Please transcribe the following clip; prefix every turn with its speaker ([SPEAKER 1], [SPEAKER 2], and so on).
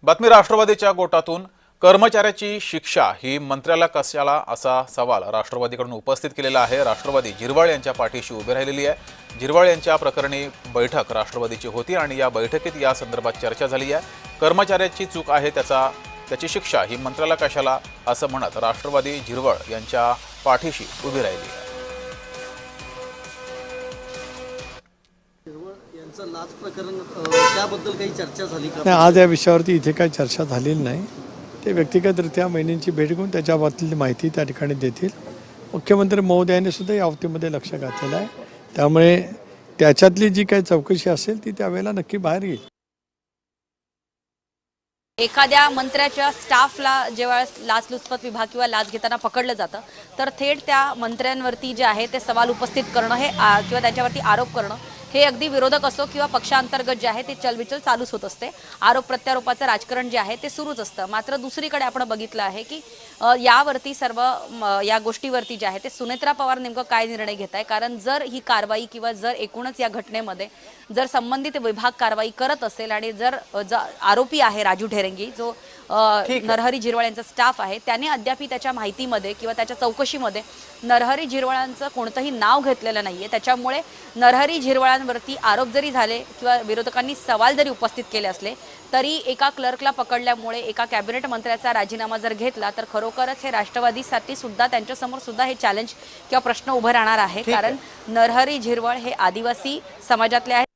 [SPEAKER 1] बातमी राष्ट्रवादीच्या गोटातून कर्मचाऱ्याची शिक्षा ही मंत्र्याला कशाला असा सवाल राष्ट्रवादीकडून उपस्थित केलेला आहे। राष्ट्रवादी झिरवाळ यांच्या पाठीशी उभी राहिलेली आहे। झिरवाळ यांच्या प्रकरणी बैठक राष्ट्रवादीची होती आणि या बैठकीत या संदर्भात चर्चा झाली आहे। कर्मचाऱ्याची चूक आहे त्याची शिक्षा ही मंत्र्याला कशाला असं म्हणत राष्ट्रवादी झिरवाळ यांच्या पाठीशी उभी राहिली आहे।
[SPEAKER 2] लाच प्रकरण त्याबद्दल काही चर्चा झाली का?
[SPEAKER 3] नाही, आज या विषयावरती इथे काही चर्चा झालेली नाही। ते व्यक्तिगतरित्या महिन्यांची भेट घेऊन त्याच्याबाबतीतली माहिती त्या ठिकाणी देतील। मुख्यमंत्री महोदयांनी सुद्धा या बाबतीमध्ये लक्ष घातलेलं आहे, त्यामुळे त्याच्यातली जी काही चौकशी असेल ती त्यावेळेला नक्की बाहेर येईल।
[SPEAKER 4] एखाद्या मंत्र्याच्या स्टाफला जेव्हा लाचलुचपत विभाग किंवा लाच घेताना पकडलं जातं तर थेट त्या मंत्र्यांवरती जे आहे ते सवाल उपस्थित करणं हे किंवा त्यांच्यावरती आरोप करणं हे अगदी विरोधक असो किंवा पक्षांतर्गत जे आहे ते चलबिचल चालूच होत असते। आरोप प्रत्यारोपाचं राजकारण जे आहे ते सुरूच असतं। मात्र दुसरीकडे आपण बघितलं आहे की यावरती सर्व या गोष्टीवरती जे आहे ते सुनेत्रा पवार नेमकं काय निर्णय घेत आहे, कारण जर ही कारवाई किंवा जर एकूणच या घटनेमध्ये जर संबंधित विभाग कारवाई करत असेल आणि जर आरोपी आहे राजू ढेरेंगी जो नरहरी झिरवाळ यांचा स्टाफ आहे त्याने अद्याप त्याच्या माहितीमध्ये किंवा त्याच्या चौकशीमध्ये नरहरी झिरवाळांचं कोणतंही नाव घेतलेलं नाहीये। त्याच्यामुळे नरहरी झिरवाळांवरती आरोप जरी झाले किंवा विरोधकांनी सवाल जरी उपस्थित केले असले तरी एका क्लर्कला पकडल्यामुळे एका कॅबिनेट मंत्र्याचा राजीनामा जर घेतला तर खरोखरच हे राष्ट्रवादीसाठी सुद्धा त्यांच्यासमोर सुद्धा हे चॅलेंज किंवा प्रश्न उभं राहणार आहे, कारण नरहरी झिरवाळ हे आदिवासी समाजातले आहेत।